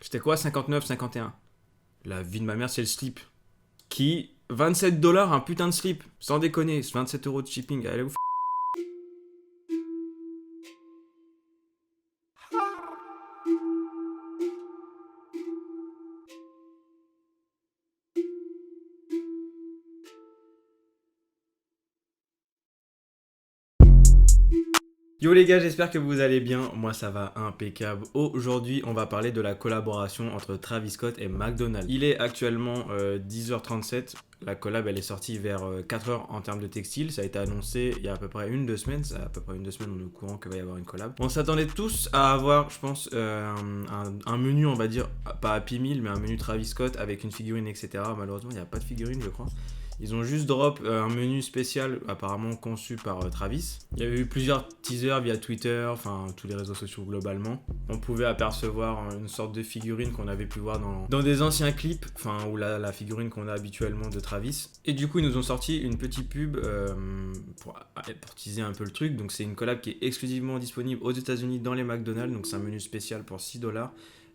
C'était quoi 59, 51? La vie de ma mère, c'est le slip. Qui 27 $ un putain de slip. Sans déconner, 27 € de shipping. Allez vous Yo les gars, j'espère que vous allez bien. Moi ça va impeccable. Aujourd'hui, on va parler de la collaboration entre Travis Scott et McDonald's. Il est actuellement 10h37. La collab elle est sortie vers 4h en termes de textile. Ça a été annoncé il y a à peu près 1-2 semaines. Ça a à peu près 1-2 semaines, on est au courant qu'il va y avoir une collab. On s'attendait tous à avoir, je pense, un menu, on va dire, pas Happy Meal, mais un menu Travis Scott avec une figurine, etc. Malheureusement, il n'y a pas de figurine, je crois. Ils ont juste drop un menu spécial apparemment conçu par Travis. Il y avait eu plusieurs teasers via Twitter, enfin tous les réseaux sociaux globalement. On pouvait apercevoir une sorte de figurine qu'on avait pu voir dans des anciens clips, enfin ou la figurine qu'on a habituellement de Travis. Et du coup ils nous ont sorti une petite pub pour teaser un peu le truc. Donc c'est une collab qui est exclusivement disponible aux États-Unis dans les McDonald's. Donc c'est un menu spécial pour 6 $.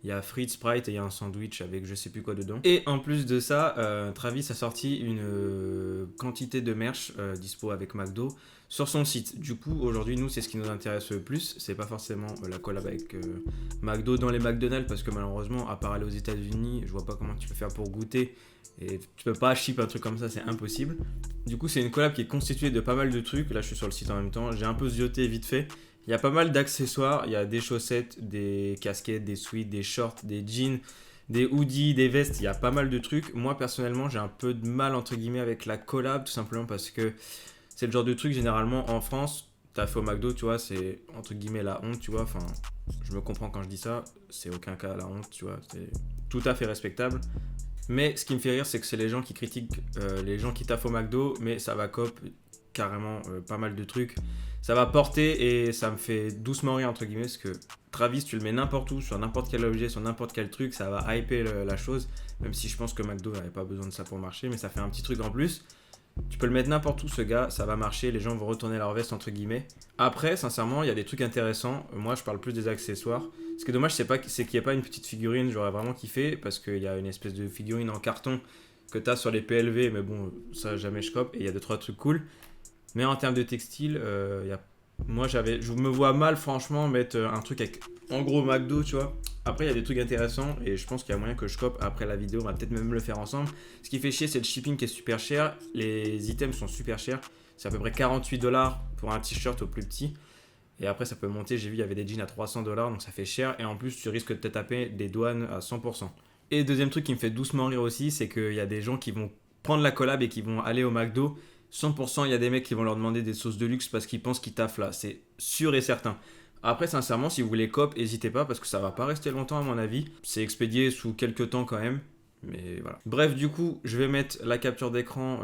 Il y a frites, Sprite et il y a un sandwich avec je sais plus quoi dedans. Et en plus de ça, Travis a sorti une quantité de merch dispo avec McDo sur son site. Du coup, aujourd'hui, nous, c'est ce qui nous intéresse le plus. C'est pas forcément la collab avec McDo dans les McDonald's parce que malheureusement, à part aller aux États-Unis, je vois pas comment tu peux faire pour goûter. Et tu peux pas ship un truc comme ça, c'est impossible. Du coup, c'est une collab qui est constituée de pas mal de trucs. Là, je suis sur le site en même temps. J'ai un peu zioté vite fait. Il y a pas mal d'accessoires, il y a des chaussettes, des casquettes, des sweats, des shorts, des jeans, des hoodies, des vestes, il y a pas mal de trucs. Moi personnellement j'ai un peu de mal entre guillemets avec la collab tout simplement parce que c'est le genre de truc généralement en France, t'as fait au McDo tu vois, c'est entre guillemets la honte tu vois, enfin je me comprends quand je dis ça, c'est aucun cas la honte tu vois, c'est tout à fait respectable. Mais ce qui me fait rire c'est que c'est les gens qui critiquent les gens qui taffent au McDo mais ça va cop carrément pas mal de trucs. Ça va porter et ça me fait doucement rire entre guillemets parce que Travis tu le mets n'importe où, sur n'importe quel objet, sur n'importe quel truc, ça va hyper la chose. Même si je pense que McDo n'avait pas besoin de ça pour marcher, mais ça fait un petit truc en plus. Tu peux le mettre n'importe où ce gars, ça va marcher, les gens vont retourner leur veste entre guillemets. Après, sincèrement, il y a des trucs intéressants. Moi, je parle plus des accessoires. Ce qui est dommage, c'est qu'il n'y ait pas une petite figurine, j'aurais vraiment kiffé parce qu'il y a une espèce de figurine en carton que tu as sur les PLV, mais bon, ça jamais je cope et il y a 2-3 trucs cool. Mais en termes de textile, moi je me vois mal franchement mettre un truc avec en gros McDo, tu vois. Après, il y a des trucs intéressants et je pense qu'il y a moyen que je cope après la vidéo. On va peut-être même le faire ensemble. Ce qui fait chier, c'est le shipping qui est super cher. Les items sont super chers. C'est à peu près 48 $ pour un t-shirt au plus petit. Et après, ça peut monter. J'ai vu, il y avait des jeans à 300 $, donc ça fait cher. Et en plus, tu risques de te taper des douanes à 100%. Et deuxième truc qui me fait doucement rire aussi, c'est qu'il y a des gens qui vont prendre la collab et qui vont aller au McDo. 100%, il y a des mecs qui vont leur demander des sauces de luxe parce qu'ils pensent qu'ils taffent là. C'est sûr et certain. Après, sincèrement, si vous voulez cop, n'hésitez pas parce que ça va pas rester longtemps à mon avis. C'est expédié sous quelques temps quand même. Mais voilà. Bref, du coup, je vais mettre la capture d'écran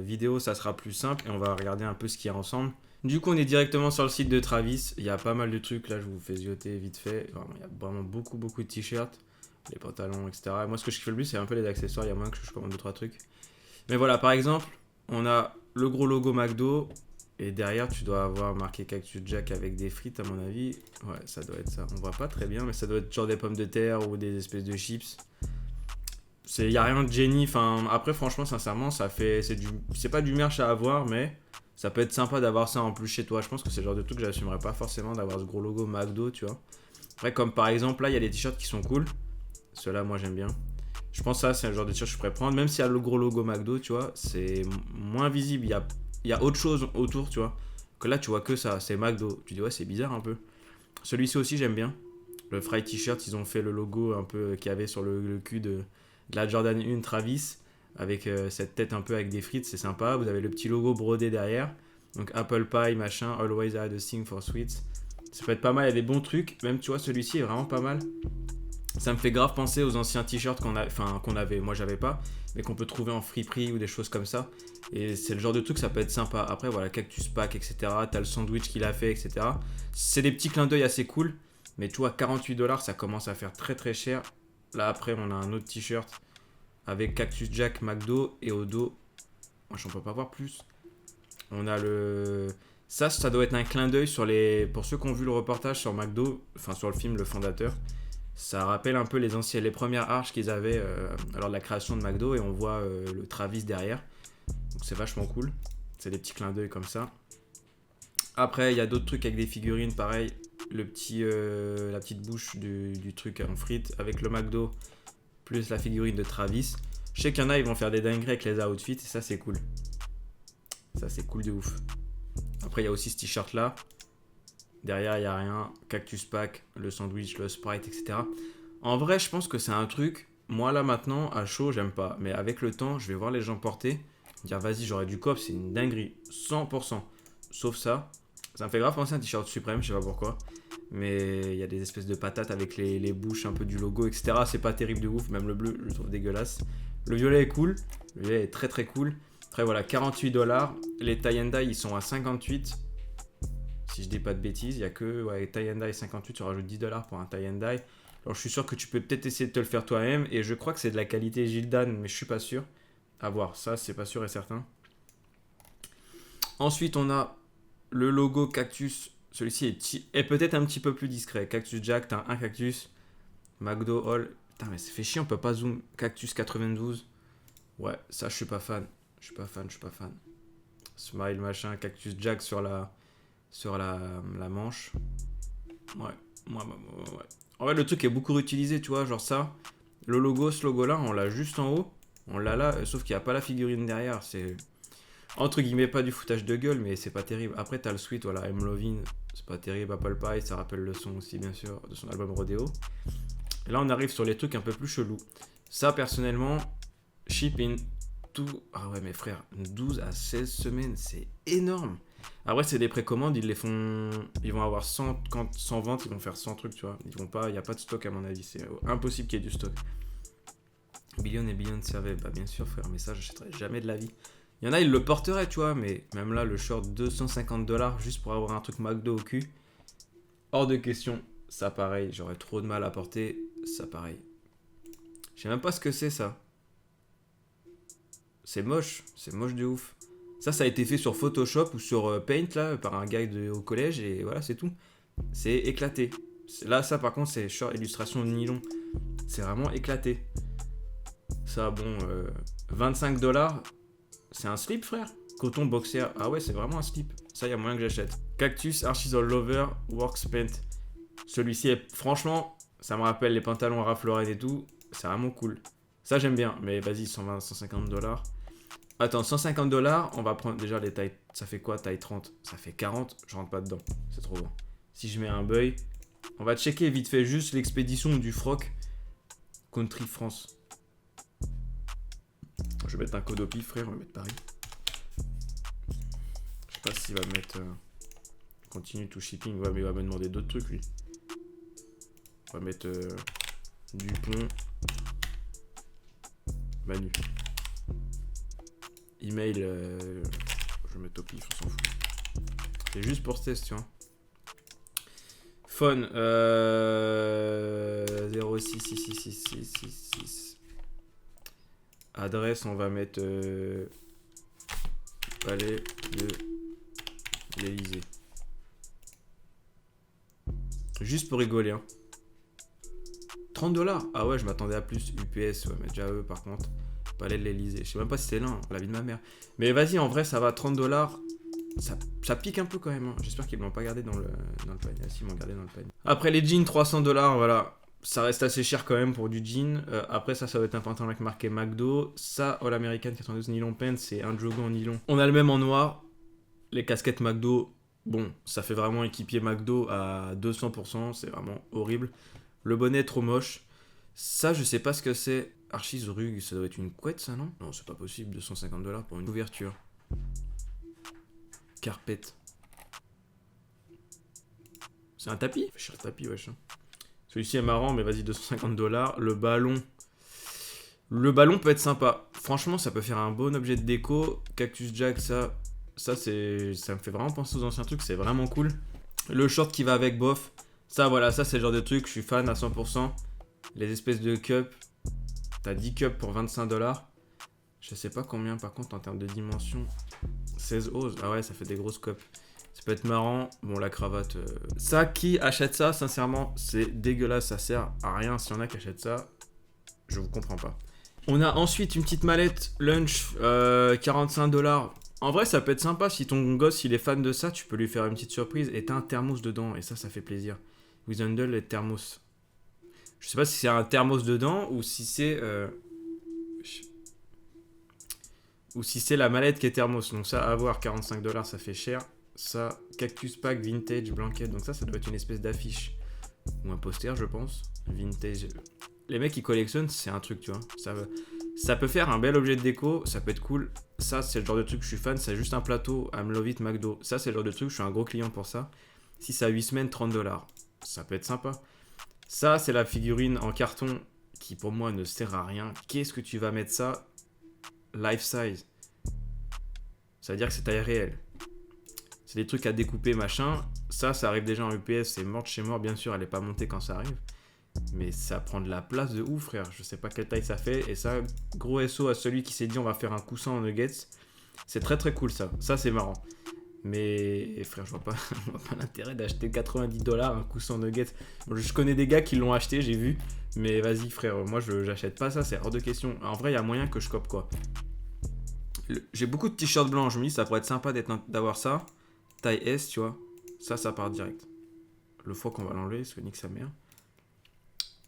vidéo, ça sera plus simple et on va regarder un peu ce qu'il y a ensemble. Du coup, on est directement sur le site de Travis. Il y a pas mal de trucs. Là, je vous fais zioter vite fait. Vraiment, il y a vraiment beaucoup de t-shirts, les pantalons, etc. Moi, ce que je kiffe le plus, c'est un peu les accessoires. Il y a moyen que je commande 2-3 trucs. Mais voilà, par exemple, on a le gros logo McDo. Et derrière, tu dois avoir marqué Cactus Jack avec des frites, à mon avis. Ouais, ça doit être ça. On voit pas très bien, mais ça doit être genre des pommes de terre ou des espèces de chips. Il n'y a rien de génie. Enfin, après, franchement, sincèrement, c'est pas du merch à avoir, mais ça peut être sympa d'avoir ça en plus chez toi. Je pense que c'est le genre de truc que j'assumerais pas forcément d'avoir ce gros logo McDo, tu vois. Après, comme par exemple, là, il y a des t-shirts qui sont cool. Ceux-là, moi, j'aime bien. Je pense que ça, c'est le genre de t-shirt que je pourrais prendre. Même s'il y a le gros logo McDo, tu vois, c'est moins visible. Il y a autre chose autour, tu vois. Que là, tu vois que ça, c'est McDo. Tu dis, ouais, c'est bizarre un peu. Celui-ci aussi, j'aime bien. Le Fry T-shirt, ils ont fait le logo un peu qu'il y avait sur le cul de la Jordan 1 Travis. Avec cette tête un peu avec des frites, c'est sympa. Vous avez le petit logo brodé derrière. Donc Apple Pie, machin, Always had a thing for sweets. Ça peut être pas mal, il y a des bons trucs. Même, tu vois, celui-ci est vraiment pas mal. Ça me fait grave penser aux anciens t-shirts qu'on avait, moi j'avais pas, mais qu'on peut trouver en friperie ou des choses comme ça. Et c'est le genre de truc, ça peut être sympa. Après, voilà, Cactus Pack, etc. T'as le sandwich qu'il a fait, etc. C'est des petits clins d'œil assez cool. Mais tu vois, 48 $, ça commence à faire très très cher. Là, après, on a un autre t-shirt avec Cactus Jack, McDo. Et au dos, moi, j'en peux pas voir plus. On a le... Ça doit être un clin d'œil pour ceux qui ont vu le reportage sur McDo, enfin sur le film Le Fondateur. Ça rappelle un peu les premières arches qu'ils avaient lors de la création de McDo et on voit le Travis derrière. Donc c'est vachement cool. C'est des petits clins d'œil comme ça. Après, il y a d'autres trucs avec des figurines, pareil. La petite bouche du truc en frites avec le McDo, plus la figurine de Travis. Je sais qu'il y en a, ils vont faire des dingueries avec les outfits et ça, c'est cool. Ça, c'est cool de ouf. Après, il y a aussi ce t-shirt là. Derrière, il n'y a rien. Cactus Pack, le sandwich, le Sprite, etc. En vrai, je pense que c'est un truc. Moi, là, maintenant, à chaud, j'aime pas. Mais avec le temps, je vais voir les gens porter. Dire, vas-y, j'aurais du cop, c'est une dinguerie. 100%. Sauf ça. Ça me fait grave penser à un t-shirt suprême, je sais pas pourquoi. Mais il y a des espèces de patates avec les bouches un peu du logo, etc. C'est pas terrible de ouf. Même le bleu, je le trouve dégueulasse. Le violet est cool. Le violet est très très cool. Après, voilà, $48. Les tie and dye, ils sont à 58. Si je dis pas de bêtises, il y a que tie and dye 58, tu rajoutes $10 pour un tie and dye. Alors je suis sûr que tu peux peut-être essayer de te le faire toi-même et je crois que c'est de la qualité Gildan, mais je suis pas sûr. À voir, ça c'est pas sûr et certain. Ensuite on a le logo Cactus, celui-ci est peut-être un petit peu plus discret. Cactus Jack, t'as un cactus, McDo Hall. Putain mais ça fait chier, on peut pas zoom. Cactus 92. Ouais, ça je suis pas fan. Je suis pas fan. Smile machin, Cactus Jack sur la manche. Ouais. En vrai, le truc est beaucoup réutilisé, tu vois, genre ça. Le logo, ce logo-là, on l'a juste en haut. On l'a là, sauf qu'il n'y a pas la figurine derrière. C'est entre guillemets pas du foutage de gueule, mais c'est pas terrible. Après, t'as le suite, voilà, I'm Lovin'. C'est pas terrible. Apple Pie, ça rappelle le son aussi, bien sûr, de son album Rodeo. Et là, on arrive sur les trucs un peu plus chelous. Ça, personnellement, shipping, tout. Ah ouais, mes frères, 12 à 16 semaines, c'est énorme. Après, c'est des précommandes, ils vont avoir 100, quand 100 ventes, ils vont faire 100 trucs, tu vois. Il n'y a pas de stock à mon avis, c'est impossible qu'il y ait du stock. Billion et Billion servaient, bah bien sûr, frère, mais ça, j'achèterais jamais de la vie. Il y en a, ils le porteraient, tu vois, mais même là, le short, $250 juste pour avoir un truc McDo au cul, hors de question. Ça, pareil, j'aurais trop de mal à porter, ça, pareil. Je sais même pas ce que c'est, ça. C'est moche de ouf. Ça a été fait sur Photoshop ou sur Paint, là, par un gars au collège, et voilà, c'est tout. C'est éclaté. Là, ça, par contre, c'est short illustration de nylon. C'est vraiment éclaté. Ça, bon, $25, c'est un slip, frère. Coton boxer. Ah ouais, c'est vraiment un slip. Ça, il y a moyen que j'achète. Cactus Archie All Lover Works Paint. Celui-ci, franchement, ça me rappelle les pantalons Ralph Lauren et tout. C'est vraiment cool. Ça, j'aime bien. Mais vas-y, 120, $150. Attends, $150, on va prendre déjà les tailles. Ça fait quoi, taille 30? Ça fait 40, je rentre pas dedans. C'est trop bon. Si je mets un buy, on va checker vite fait juste l'expédition du froc Country France. Je vais mettre un code au pif, frère, on va mettre Paris. Je sais pas s'il va me mettre continue to shipping. Ouais, mais il va me demander d'autres trucs, lui. On va mettre Dupont Manu. Email, je vais mettre au pif, on s'en fout. C'est juste pour ce test, tu vois. Phone, 06666666. Adresse, on va mettre Palais de l'Elysée. Juste pour rigoler, hein. $30. Ah ouais, je m'attendais à plus. UPS, ouais, mais déjà eux, par contre. Palais de l'Elysée. Je sais même pas si c'est là, hein, la vie de ma mère. Mais vas-y, en vrai, ça va, $30. Ça pique un peu quand même. Hein. J'espère qu'ils ne l'ont pas gardé dans le panier. Ah, si, ils m'ont gardé dans le panier. Après, les jeans, $300, voilà. Ça reste assez cher quand même pour du jean. Après, ça va être un pantalon avec marqué McDo. Ça, All American 92 nylon pants, c'est un jogger en nylon. On a le même en noir. Les casquettes McDo, bon, ça fait vraiment équipier McDo à 200%. C'est vraiment horrible. Le bonnet, trop moche. Ça, je sais pas ce que c'est. Archis Rug, ça doit être une couette, ça, non? Non, c'est pas possible, $250 pour une ouverture. Carpet. C'est un tapis? Fait cher tapis, wesh. Celui-ci est marrant, mais vas-y, $250. Le ballon peut être sympa. Franchement, ça peut faire un bon objet de déco. Cactus Jack, ça me fait vraiment penser aux anciens trucs, c'est vraiment cool. Le short qui va avec, bof. Ça, voilà, ça, c'est le genre de truc, je suis fan à 100%. Les espèces de cups. T'as 10 cups pour $25. Je sais pas combien, par contre, en termes de dimension. 16 oses. Ah ouais, ça fait des grosses cups. Ça Ça peut être marrant. Bon, la cravate... Ça, qui achète ça, sincèrement, c'est dégueulasse. Ça sert à rien. S'il y en a qui achètent ça, je vous comprends pas. On a ensuite une petite mallette lunch, 45$. En vrai, ça peut être sympa. Si ton gosse, il est fan de ça, tu peux lui faire une petite surprise. Et t'as un thermos dedans. Et ça fait plaisir. With handle et thermos. Je sais pas si c'est un thermos dedans ou si c'est... Ou si c'est la mallette qui est thermos. Donc ça, à voir, 45$, ça fait cher. Ça, Cactus Pack Vintage Blanket. Donc ça doit être une espèce d'affiche. Ou un poster, je pense. Vintage. Les mecs qui collectionnent, c'est un truc, tu vois. Ça peut faire un bel objet de déco. Ça peut être cool. Ça, c'est le genre de truc que je suis fan. C'est juste un plateau. I'm love it McDo. Ça, c'est le genre de truc, je suis un gros client pour ça. Si ça a 8 semaines, 30$. Ça peut être sympa. Ça, c'est la figurine en carton qui, pour moi, ne sert à rien. Qu'est-ce que tu vas mettre ça life size? Ça veut dire que c'est taille réelle. C'est des trucs à découper, machin. Ça arrive déjà en UPS, c'est mort de chez mort. Bien sûr, elle n'est pas montée quand ça arrive. Mais ça prend de la place de ouf, frère. Je sais pas quelle taille ça fait. Et ça, gros SO à celui qui s'est dit on va faire un coussin en nuggets. C'est très très cool ça. Ça, c'est marrant. Mais frère, je vois pas l'intérêt d'acheter 90$ un coussin en nuggets. Bon, je connais des gars qui l'ont acheté, j'ai vu. Mais vas-y, frère, moi j'achète pas ça, c'est hors de question. En vrai, il y a moyen que je cope quoi. J'ai beaucoup de t-shirts blancs, je me dis ça pourrait être sympa d'avoir ça. Taille S, tu vois. Ça part direct. Le foie qu'on va l'enlever, c'est nique sa mère.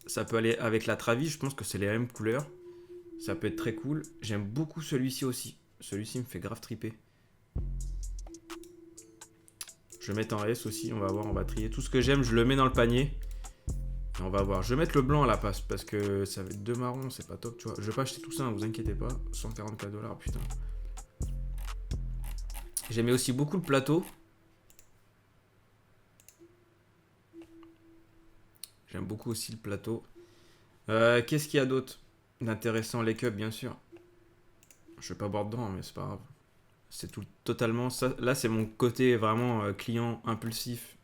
Ça peut aller avec la Travis, je pense que c'est les mêmes couleurs. Ça peut être très cool. J'aime beaucoup celui-ci aussi. Celui-ci me fait grave triper. Je vais mettre en S aussi, on va voir, on va trier. Tout ce que j'aime, je le mets dans le panier. Et on va voir. Je vais mettre le blanc à la passe parce que ça va être 2 marrons, c'est pas top, tu vois. Je vais pas acheter tout ça, vous inquiétez pas. 144$, putain. J'aimais aussi beaucoup le plateau. J'aime beaucoup aussi le plateau. Qu'est-ce qu'il y a d'autre d'intéressant? Les cups, bien sûr. Je vais pas boire dedans, mais c'est pas grave. C'est tout totalement ça. Là, c'est mon côté vraiment client impulsif.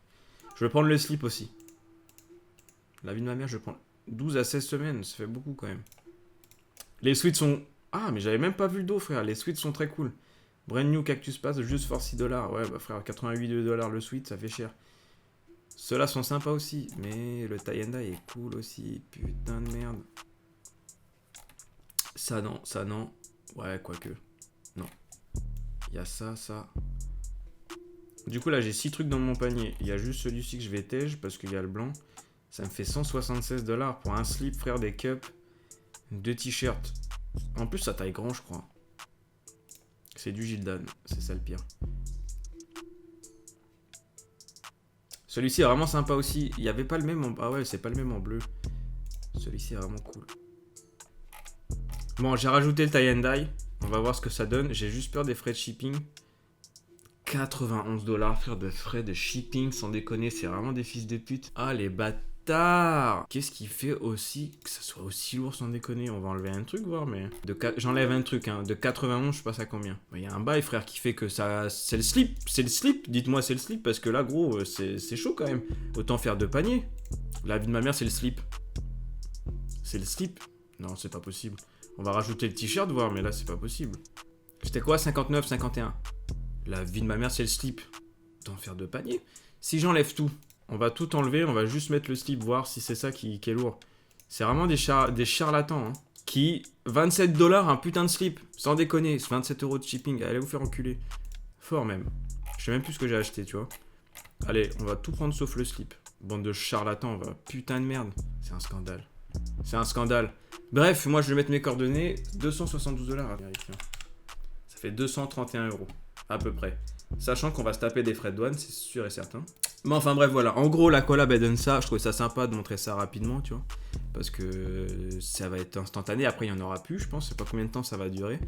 Je vais prendre le slip aussi. La vie de ma mère, je vais prendre 12 à 16 semaines. Ça fait beaucoup quand même. Les suites sont... Ah, mais j'avais même pas vu le dos, frère. Les suites sont très cool. Brand new Cactus Pass, juste for 6$. Ouais, bah frère, 88$ le suite, ça fait cher. Ceux-là sont sympas aussi. Mais le tie and dye est cool aussi. Putain de merde. Ça, non. Ça, non. Ouais, quoique. Non. Il y a ça. Du coup, là, j'ai 6 trucs dans mon panier. Il y a juste celui-ci que je vais tège parce qu'il y a le blanc. Ça me fait 176$ pour un slip, frère, des cups, 2 t-shirts. En plus, ça taille grand, je crois. C'est du Gildan. C'est ça le pire. Celui-ci est vraiment sympa aussi. Il n'y avait pas le même en... Ah ouais, c'est pas le même en bleu. Celui-ci est vraiment cool. Bon, j'ai rajouté le tie and dye. On va voir ce que ça donne. J'ai juste peur des frais de shipping. 91$, frère, de frais de shipping, sans déconner, c'est vraiment des fils de pute. Ah, les bâtards! Qu'est-ce qui fait aussi que ça soit aussi lourd, sans déconner? On va enlever un truc, voir, mais... J'enlève un truc, hein. De 91, je passe à combien? Il y a un bail, frère, qui fait que ça... C'est le slip, dites-moi c'est le slip, parce que là, gros, c'est chaud quand même. Autant faire 2 paniers. La vie de ma mère, c'est le slip. C'est le slip? Non, c'est pas possible. On va rajouter le t-shirt, voir, mais là, c'est pas possible. C'était quoi, 59, 51? La vie de ma mère, c'est le slip. D'en faire 2 paniers. Si j'enlève tout, on va tout enlever, on va juste mettre le slip, voir si c'est ça qui est lourd. C'est vraiment des charlatans. Hein. Qui, 27$, un putain de slip. Sans déconner, 27€ de shipping. Allez vous faire enculer. Fort même. Je sais même plus ce que j'ai acheté, tu vois. Allez, on va tout prendre sauf le slip. Bande de charlatans, on va... Putain de merde. C'est un scandale. C'est un scandale. Bref, moi je vais mettre mes coordonnées. 272$ à vérifier. Ça fait 231€. À peu près. Sachant qu'on va se taper des frais de douane, c'est sûr et certain. Mais enfin bref, voilà. En gros, la collab, elle donne ça. Je trouvais ça sympa de montrer ça rapidement, tu vois. Parce que ça va être instantané. Après, il n'y en aura plus, je pense. Je sais pas combien de temps ça va durer.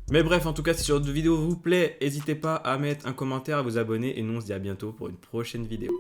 Mais bref, en tout cas, si cette vidéo vous plaît, n'hésitez pas à mettre un commentaire, à vous abonner. Et nous, on se dit à bientôt pour une prochaine vidéo.